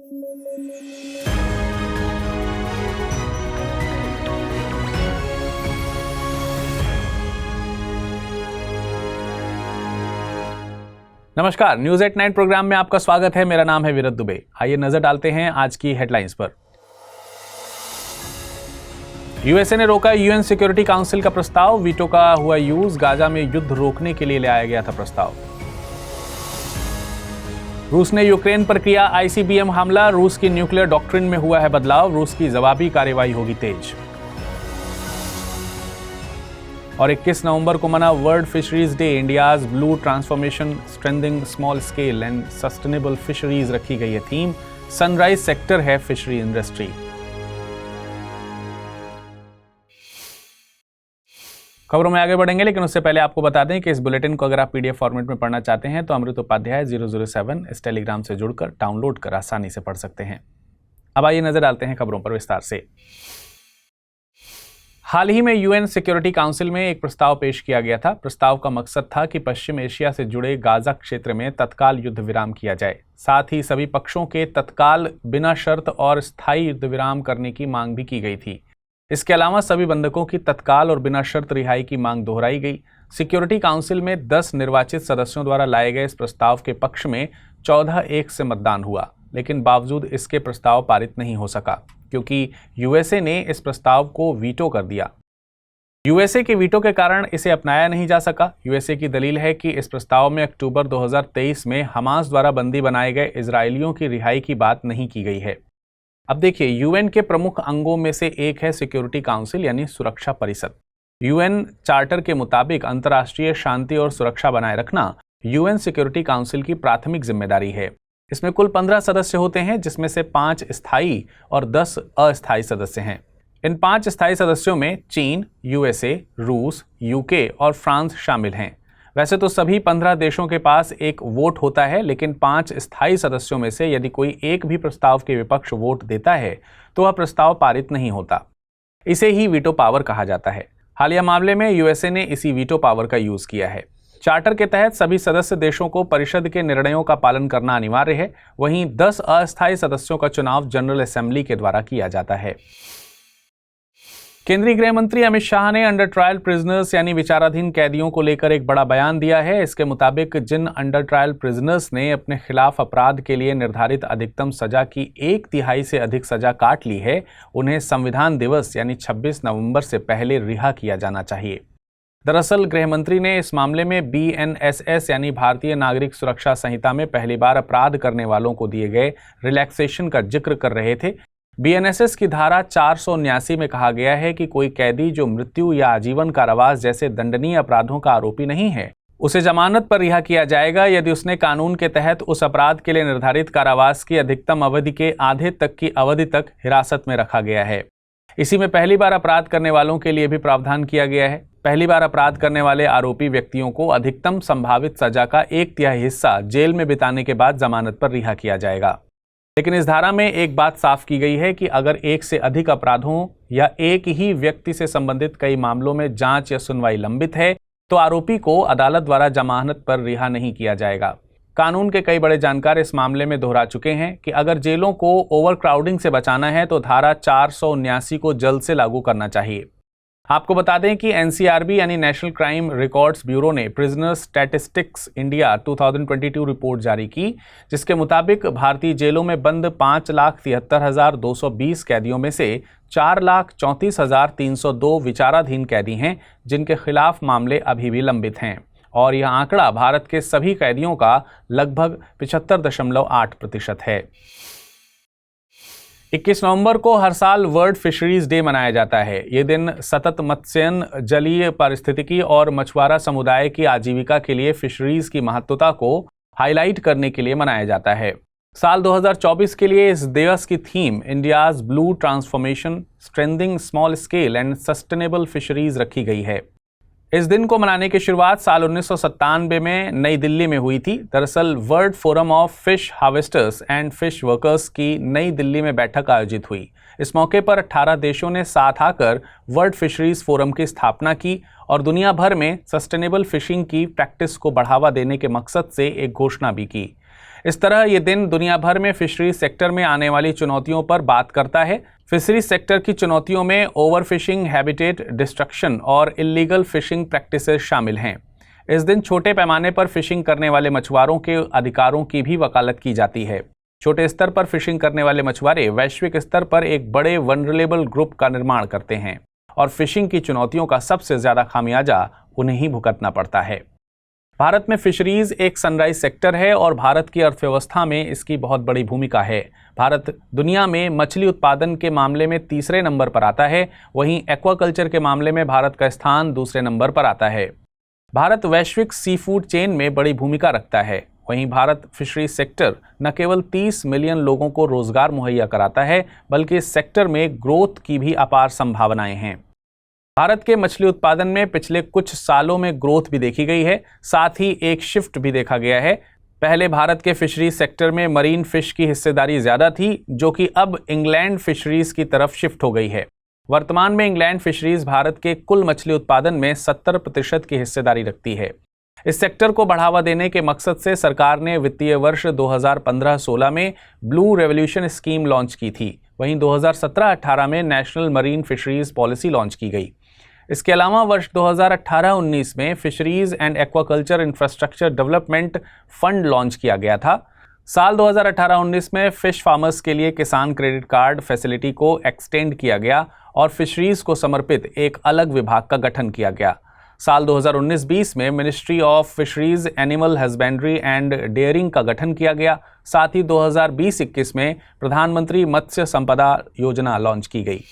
नमस्कार, news at 9 programme में आपका स्वागत है। मेरा नाम है विरत दुबे। आइए नजर डालते हैं आज की हेडलाइंस पर। यूएसए ने रोका यूएन सिक्योरिटी काउंसिल का प्रस्ताव, वीटो का हुआ यूज, गाजा में युद्ध रोकने के लिए लाया गया था प्रस्ताव। रूस ने यूक्रेन पर किया आईसीबीएम हमला, रूस की न्यूक्लियर डॉक्ट्रिन में हुआ है बदलाव, रूस की जवाबी कार्रवाई होगी तेज। और 21 नवंबर को मना world fisheries day, India's blue transformation strengthening small scale and sustainable fisheries रखी गई है थीम। सनराइज सेक्टर है फिशरी इंडस्ट्री। खबरों में आगे बढ़ेंगे, लेकिन उससे पहले आपको बता दें कि इस बुलेटिन को अगर आप पीडीएफ फॉर्मेट में पढ़ना चाहते हैं तो अमृत उपाध्याय 007 इस टेलीग्राम से जुड़कर डाउनलोड कर आसानी से पढ़ सकते हैं। अब आइए नजर डालते हैं खबरों पर विस्तार से। हाल ही में यूएन सिक्योरिटी काउंसिल में एक प्रस्ताव पेश किया गया था। प्रस्ताव का मकसद था कि पश्चिम एशिया से जुड़े गाजा क्षेत्र में तत्काल युद्ध विराम किया जाए। साथ ही सभी पक्षों के तत्काल, बिना शर्त और स्थायी युद्ध विराम करने की मांग भी की गई थी। इसके अलावा सभी बंधकों की तत्काल और बिना शर्त रिहाई की मांग दोहराई गई। सिक्योरिटी काउंसिल में 10 निर्वाचित सदस्यों द्वारा लाए गए इस प्रस्ताव के पक्ष में 14-1 से मतदान हुआ, लेकिन बावजूद इसके प्रस्ताव पारित नहीं हो सका क्योंकि यूएसए ने इस प्रस्ताव को वीटो कर दिया। यूएसए के वीटो के कारण इसे अपनाया नहीं जा सका। यूएसए की दलील है कि इस प्रस्ताव में अक्टूबर 2023 में हमास द्वारा बंदी बनाए गए इजरायलियों की रिहाई की बात नहीं की गई है। अब देखिए, यूएन के प्रमुख अंगों में से एक है सिक्योरिटी काउंसिल यानी सुरक्षा परिषद। यूएन चार्टर के मुताबिक अंतर्राष्ट्रीय शांति और सुरक्षा बनाए रखना यूएन सिक्योरिटी काउंसिल की प्राथमिक जिम्मेदारी है। इसमें कुल 15 सदस्य होते हैं, जिसमें से 5 स्थायी और 10 अस्थायी सदस्य हैं। इन 5 स्थायी सदस्यों में चीन, यूएसए, रूस, यूके और फ्रांस शामिल हैं। वैसे तो सभी 15 देशों के पास एक वोट होता है, लेकिन 5 स्थायी सदस्यों में से यदि कोई एक भी प्रस्ताव के विपक्ष वोट देता है तो वह प्रस्ताव पारित नहीं होता। इसे ही वीटो पावर कहा जाता है। हालिया मामले में यूएसए ने इसी वीटो पावर का यूज किया है। चार्टर के तहत सभी सदस्य देशों को परिषद के निर्णयों का पालन करना अनिवार्य है। वहीं 10 अस्थायी सदस्यों का चुनाव जनरल असेंबली के द्वारा किया जाता है। केंद्रीय गृह मंत्री अमित शाह ने अंडर ट्रायल प्रिजनर्स यानी विचाराधीन कैदियों को लेकर एक बड़ा बयान दिया है। इसके मुताबिक जिन अंडर ट्रायल प्रिजनर्स ने अपने खिलाफ अपराध के लिए निर्धारित अधिकतम सजा की 1/3 से अधिक सजा काट ली है, उन्हें संविधान दिवस यानी 26 नवंबर से पहले रिहा किया जाना चाहिए। दरअसल गृह मंत्री ने इस मामले में बीएनएसएस यानी भारतीय नागरिक सुरक्षा संहिता में पहली बार अपराध करने वालों को दिए गए रिलैक्सेशन का जिक्र कर रहे थे। बीएनएसएस की धारा 479 में कहा गया है कि कोई कैदी जो मृत्यु या आजीवन कारावास जैसे दंडनीय अपराधों का आरोपी नहीं है, उसे जमानत पर रिहा किया जाएगा यदि उसने कानून के तहत उस अपराध के लिए निर्धारित कारावास की अधिकतम अवधि के आधे तक की अवधि तक हिरासत में रखा गया है। इसी में पहली बार अपराध करने वालों के लिए भी प्रावधान किया गया है। पहली बार अपराध करने वाले आरोपी व्यक्तियों को अधिकतम संभावित सजा का 1/3 हिस्सा जेल में बिताने के बाद जमानत पर रिहा किया जाएगा। लेकिन इस धारा में एक बात साफ की गई है कि अगर एक से अधिक अपराधों या एक ही व्यक्ति से संबंधित कई मामलों में जांच या सुनवाई लंबित है तो आरोपी को अदालत द्वारा जमानत पर रिहा नहीं किया जाएगा। कानून के कई बड़े जानकार इस मामले में दोहरा चुके हैं कि अगर जेलों को ओवरक्राउडिंग से बचाना है तो धारा 479 को जल्द से लागू करना चाहिए। आपको बता दें कि एनसीआरबी यानी नेशनल क्राइम रिकॉर्ड्स ब्यूरो ने प्रिजनर स्टैटिस्टिक्स इंडिया 2022 रिपोर्ट जारी की, जिसके मुताबिक भारतीय जेलों में बंद 5,73,220 कैदियों में से 4,34,302 विचाराधीन कैदी हैं, जिनके खिलाफ मामले अभी भी लंबित हैं। और यह आंकड़ा भारत के सभी कैदियों का लगभग 75.8% है। 21 नवंबर को हर साल वर्ल्ड फिशरीज डे मनाया जाता है। ये दिन सतत मत्स्यन, जलीय पारिस्थितिकी और मछुआरा समुदाय की आजीविका के लिए फिशरीज की महत्वता को हाईलाइट करने के लिए मनाया जाता है। साल 2024 के लिए इस दिवस की theme India's blue transformation strengthening small scale and sustainable fisheries रखी गई है। इस दिन को मनाने की शुरुआत साल 1997 में नई दिल्ली में हुई थी। दरअसल world forum of fish harvesters and fish workers की नई दिल्ली में बैठक आयोजित हुई। इस मौके पर 18 देशों ने साथ आकर वर्ल्ड फिशरीज फोरम की स्थापना की और दुनिया भर में सस्टेनेबल फिशिंग की प्रैक्टिस को बढ़ावा देने के मकसद से एक घोषणा भी की। इस तरह ये दिन दुनिया भर में फिशरीज सेक्टर में आने वाली चुनौतियों पर बात करता है। फिशरीज सेक्टर की चुनौतियों में ओवरफिशिंग, हैबिटेट डिस्ट्रक्शन और इल्लीगल फिशिंग प्रैक्टिसेस शामिल हैं। इस दिन छोटे पैमाने पर फिशिंग करने वाले मछुआरों के अधिकारों की भी वकालत की जाती है। छोटे स्तर पर फिशिंग करने वाले मछुआरे वैश्विक स्तर पर एक बड़े वनरेबल ग्रुप का निर्माण करते हैं और फिशिंग की चुनौतियों का सबसे ज्यादा खामियाजा उन्हें ही भुगतना पड़ता है। भारत में फिशरीज एक सनराइज सेक्टर है और भारत की अर्थव्यवस्था में इसकी बहुत बड़ी भूमिका है। भारत दुनिया में मछली उत्पादन के मामले में तीसरे नंबर पर आता है, वहीं एक्वाकल्चर के मामले में भारत का स्थान दूसरे नंबर पर आता है। भारत वैश्विक सी फूड चेन में बड़ी भूमिका रखता है। वहीं भारत फिशरीज सेक्टर न केवल 30 मिलियन लोगों को रोजगार मुहैया कराता है, बल्कि इस सेक्टर में ग्रोथ की भी अपार संभावनाएं हैं। भारत के मछली उत्पादन में पिछले कुछ सालों में ग्रोथ भी देखी गई है, साथ ही एक शिफ्ट भी देखा गया है। पहले भारत के फिशरीज सेक्टर में मरीन फिश की हिस्सेदारी ज्यादा थी, जो कि अब इंग्लैंड फिशरीज की तरफ शिफ्ट हो गई है। वर्तमान में इंग्लैंड फिशरीज भारत के कुल मछली उत्पादन में 70% की हिस्सेदारी रखती है। इस सेक्टर को बढ़ावा देने के मकसद से सरकार ने वित्तीय वर्ष 2015-16 में ब्लू रेवोल्यूशन स्कीम लॉन्च की थी। वहीं 2017-18 में national marine fisheries policy launch की गई। इसके अलावा वर्ष 2018-19 में fisheries and aquaculture infrastructure development fund launch किया गया था। साल 2018-19 में फिश फार्मर्स के लिए किसान क्रेडिट कार्ड फैसिलिटी को एक्सटेंड किया गया और फिशरीज को समर्पित एक अलग विभाग का गठन किया गया। साल 2019-20 में ministry of fisheries, animal husbandry and dairying का गठन किया गया। साथ ही 2020-21 में प्रधानमंत्री मत्स्य संपदा योजना लॉन्च की गई।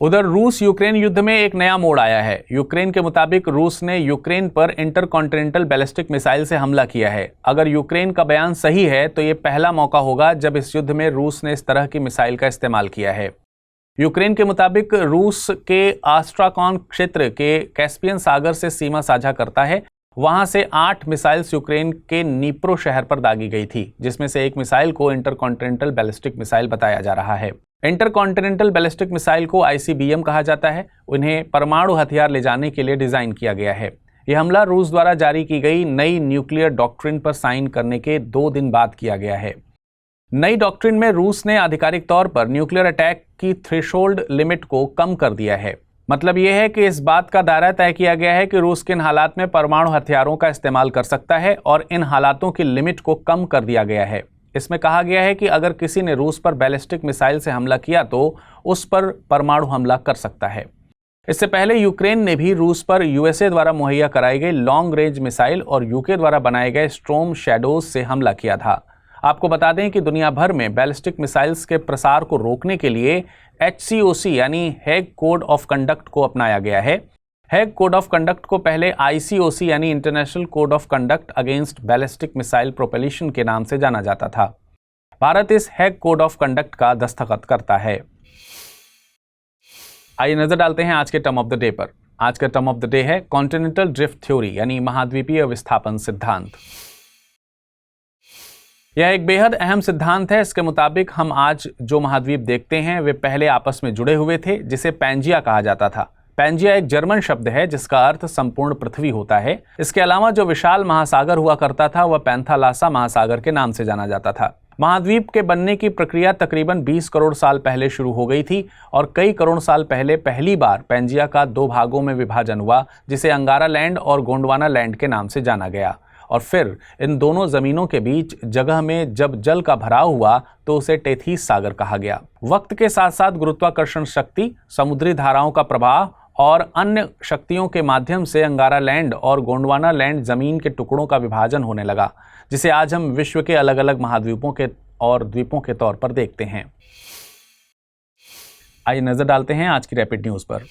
उधर रूस यूक्रेन युद्ध में एक नया मोड़ आया है। यूक्रेन के मुताबिक रूस ने यूक्रेन पर इंटरकॉन्टिनेंटल बैलिस्टिक मिसाइल से हमला किया है। अगर यूक्रेन का बयान सही है तो ये पहला मौका होगा जब इस युद्ध में रूस ने इस तरह की मिसाइल का इस्तेमाल किया है। यूक्रेन के मुताबिक रूस के आस्ट्राकॉन क्षेत्र के कैस्पियन सागर से सीमा साझा करता है। वहां से 8 मिसाइल्स यूक्रेन के नीप्रो शहर पर दागी गई थी, जिसमें से एक मिसाइल को इंटरकॉन्टिनेंटल बैलिस्टिक मिसाइल बताया जा रहा है। इंटरकॉन्टिनेंटल बैलिस्टिक मिसाइल को ICBM कहा जाता है। उन्हें परमाणु हथियार ले जाने के लिए डिजाइन किया गया है। यह हमला रूस द्वारा जारी की गई नई न्यूक्लियर डॉक्ट्रिन पर साइन करने के 2 दिन बाद किया गया है। नई डॉक्ट्रिन में रूस ने आधिकारिक तौर पर न्यूक्लियर अटैक की थ्रेशोल्ड लिमिट को कम कर दिया है। मतलब यह है कि इस बात का दायरा तय किया गया है कि रूस किन हालात में परमाणु हथियारों का इस्तेमाल कर सकता है और इन हालातों की लिमिट को कम कर दिया गया है। इसमें कहा गया है कि अगर किसी ने रूस पर बैलिस्टिक मिसाइल से हमला किया तो उस पर परमाणु हमला कर सकता है। इससे पहले यूक्रेन ने भी रूस पर USA द्वारा मुहैया कराई गई लॉन्ग रेंज मिसाइल और UK द्वारा बनाए गए स्टॉर्म शैडोज से हमला किया था। आपको बता दें कि दुनिया भर में बैलिस्टिक मिसाइल्स के प्रसार को रोकने के लिए HCOC यानी हैग कोड ऑफ कंडक्ट को अपनाया गया है। हैग कोड ऑफ कंडक्ट को पहले ICOC यानी international code of conduct against ballistic missile proliferation के नाम से जाना जाता था। भारत इस हैग कोड ऑफ कंडक्ट का दस्तखत करता है। आइए नजर डालते हैं आज के टर्म ऑफ द डे पर। आज का टर्म ऑफ द डे है कॉन्टिनेंटल ड्रिफ्ट थ्योरी यानी महाद्वीपीय विस्थापन सिद्धांत। यह एक बेहद अहम सिद्धांत है। इसके मुताबिक हम आज जो महाद्वीप देखते हैं वे पहले आपस में जुड़े हुए थे, जिसे पैंजिया कहा जाता था। पैंजिया एक जर्मन शब्द है जिसका अर्थ संपूर्ण पृथ्वी होता है। इसके अलावा जो विशाल महासागर हुआ करता था वह पैंथालासा महासागर के नाम से जाना जाता था। महाद्वीप के बनने की प्रक्रिया तकरीबन 20 करोड़ साल पहले शुरू हो गई थी और कई करोड़ साल पहले पहली बार पैंजिया का 2 भागों में विभाजन हुआ, जिसे अंगारा लैंड और गोंडवाना लैंड के नाम से जाना गया। और फिर इन दोनों जमीनों के बीच जगह में जब जल का भराव हुआ तो उसे टेथीस सागर कहा गया। वक्त के साथ साथ गुरुत्वाकर्षण शक्ति, समुद्री धाराओं का प्रवाह और अन्य शक्तियों के माध्यम से अंगारा लैंड और गोंडवाना लैंड जमीन के टुकड़ों का विभाजन होने लगा, जिसे आज हम विश्व के अलग अलग महाद्वीपों के और द्वीपों के तौर पर देखते हैं। आइए नजर डालते हैं आज की रैपिड न्यूज पर।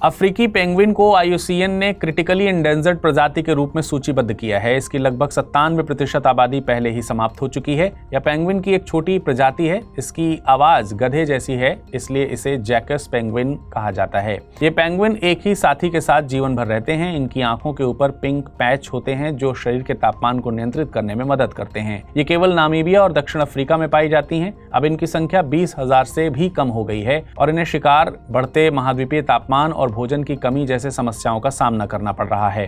अफ्रीकी पेंगुइन को IUCN ने क्रिटिकली एंडेंजर्ड प्रजाति के रूप में सूचीबद्ध किया है। इसकी लगभग 97% आबादी पहले ही समाप्त हो चुकी है। यह पेंगुइन की एक छोटी प्रजाति है। इसकी आवाज गधे जैसी है, इसलिए इसे जैकस पेंगुइन कहा जाता है। ये पेंगुइन एक ही साथी के साथ जीवन भर रहते हैं। इनकी आंखों के ऊपर पिंक पैच होते हैं जो शरीर के तापमान को नियंत्रित करने में मदद करते हैं। ये केवल नामीबिया और दक्षिण अफ्रीका में पाई जाती हैं। अब इनकी संख्या 20,000 से भी कम हो गई है और इन्हें शिकार, बढ़ते महाद्वीपीय तापमान और भोजन की कमी जैसे समस्याओं का सामना करना पड़ रहा है।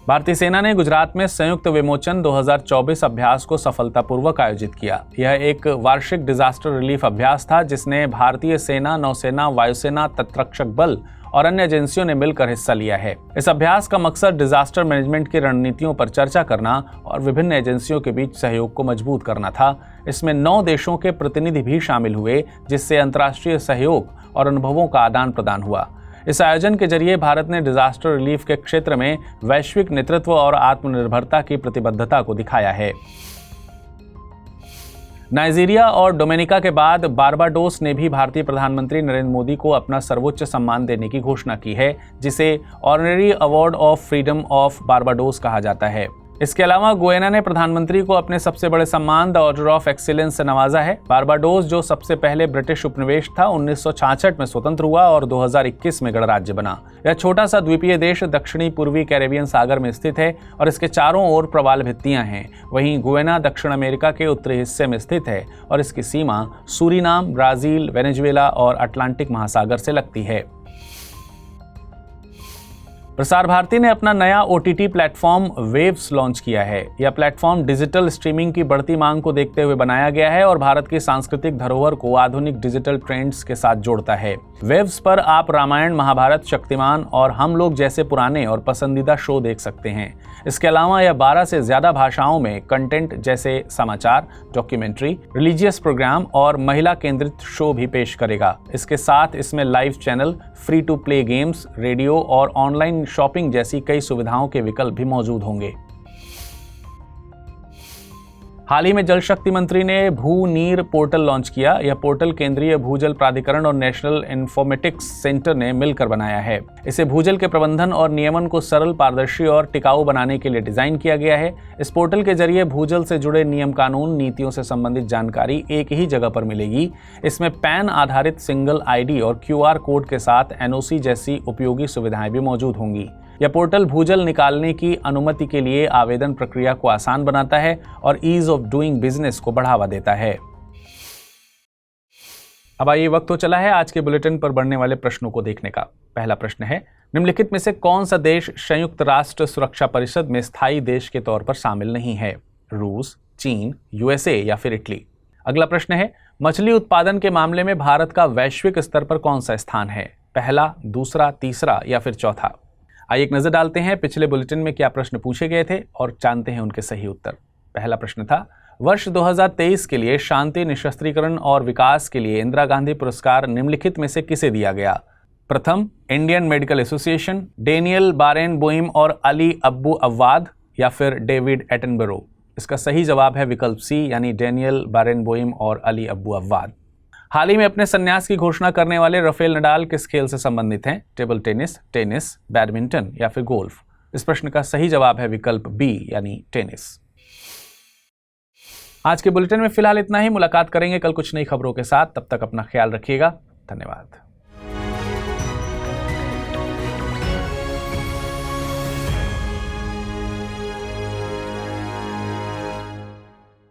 भारतीय सेना ने गुजरात में संयुक्त विमोचन 2024 अभ्यास को सफलतापूर्वक आयोजित किया। यह एक वार्षिक डिजास्टर रिलीफ अभ्यास था जिसने भारतीय सेना, नौसेना, वायुसेना, तटरक्षक बल और अन्य एजेंसियों ने मिलकर हिस्सा लिया है। इस अभ्यास का मकसद डिजास्टर मैनेजमेंट की रणनीतियों पर चर्चा करना और विभिन्न एजेंसियों के बीच सहयोग को मजबूत करना था। इसमें 9 देशों के प्रतिनिधि भी शामिल हुए, जिससे अंतर्राष्ट्रीय सहयोग और अनुभवों का आदान प्रदान हुआ। इस आयोजन के जरिए भारत ने डिजास्टर रिलीफ के क्षेत्र में वैश्विक नेतृत्व और आत्मनिर्भरता की प्रतिबद्धता को दिखाया है। नाइजीरिया और डोमिनिका के बाद बारबाडोस ने भी भारतीय प्रधानमंत्री नरेंद्र मोदी को अपना सर्वोच्च सम्मान देने की घोषणा की है, जिसे honorary award of freedom of Barbados कहा जाता है। इसके अलावा गुयाना ने प्रधानमंत्री को अपने सबसे बड़े सम्मान द ऑर्डर ऑफ एक्सीलेंस से नवाजा है। बारबाडोस, जो सबसे पहले ब्रिटिश उपनिवेश था, 1966 में स्वतंत्र हुआ और 2021 में गणराज्य बना। यह छोटा सा द्वीपीय देश दक्षिणी पूर्वी कैरेबियन सागर में स्थित है और इसके चारों ओर प्रवाल भित्तियां हैं। वहीं गुयाना दक्षिण अमेरिका के उत्तरी हिस्से में स्थित है और इसकी सीमा सूरीनाम, ब्राजील, वेनेजुएला और अटलांटिक महासागर से लगती है। प्रसार भारती ने अपना नया OTT प्लेटफॉर्म वेव्स लॉन्च किया है। यह प्लेटफॉर्म डिजिटल स्ट्रीमिंग की बढ़ती मांग को देखते हुए बनाया गया है और भारत की सांस्कृतिक धरोहर को आधुनिक डिजिटल ट्रेंड्स के साथ जोड़ता है। वेव्स पर आप रामायण, महाभारत, शक्तिमान और हम लोग जैसे पुराने और पसंदीदा शो देख सकते हैं। इसके अलावा यह 12 से ज्यादा भाषाओं में कंटेंट जैसे समाचार, डॉक्यूमेंट्री, रिलीजियस प्रोग्राम और महिला केंद्रित शो भी पेश करेगा। इसके साथ इसमें live channel, free to play games, radio और ऑनलाइन शॉपिंग जैसी कई सुविधाओं के विकल्प भी मौजूद होंगे। हाल ही में जल शक्ति मंत्री ने भू नीर पोर्टल लॉन्च किया। यह पोर्टल केंद्रीय भूजल प्राधिकरण और नेशनल इन्फॉर्मेटिक्स सेंटर ने मिलकर बनाया है। इसे भूजल के प्रबंधन और नियमन को सरल, पारदर्शी और टिकाऊ बनाने के लिए डिजाइन किया गया है। इस पोर्टल के जरिए भूजल से जुड़े नियम कानून, नीतियों से संबंधित जानकारी एक ही जगह पर मिलेगी। इसमें पैन आधारित सिंगल ID और QR कोड के साथ NOC जैसी उपयोगी सुविधाएं भी मौजूद होंगी। यह पोर्टल भूजल निकालने की अनुमति के लिए आवेदन प्रक्रिया को आसान बनाता है और ईज ऑफ डूइंग बिजनेस को बढ़ावा देता है। अब आइए, वक्त हो चला है आज के बुलेटिन पर बढ़ने वाले प्रश्नों को देखने का। पहला प्रश्न है, निम्नलिखित में से कौन सा देश संयुक्त राष्ट्र सुरक्षा परिषद में स्थायी देश के तौर पर शामिल नहीं है? रूस, चीन, USA या फिर इटली? अगला प्रश्न है, मछली उत्पादन के मामले में भारत का वैश्विक स्तर पर कौन सा स्थान है? पहला, दूसरा, तीसरा या फिर चौथा? आइए एक नजर डालते हैं पिछले बुलेटिन में क्या प्रश्न पूछे गए थे और जानते हैं उनके सही उत्तर। पहला प्रश्न था, वर्ष 2023 के लिए शांति, निशस्त्रीकरण और विकास के लिए इंदिरा गांधी पुरस्कार निम्नलिखित में से किसे दिया गया? प्रथम, इंडियन मेडिकल एसोसिएशन, डेनियल बारेनबोइम और अली अब्बू अव्वाद या फिर डेविड एटनबरो? इसका सही जवाब है विकल्प C, यानी डेनियल बारेनबोइम और अली अब्बू अव्वाद। हाल ही में अपने संन्यास की घोषणा करने वाले राफेल नडाल किस खेल से संबंधित हैं? टेबल टेनिस, टेनिस, बैडमिंटन या फिर गोल्फ? इस प्रश्न का सही जवाब है विकल्प B, यानी टेनिस। आज के बुलेटिन में फिलहाल इतना ही। मुलाकात करेंगे कल कुछ नई खबरों के साथ। तब तक अपना ख्याल रखिएगा। धन्यवाद।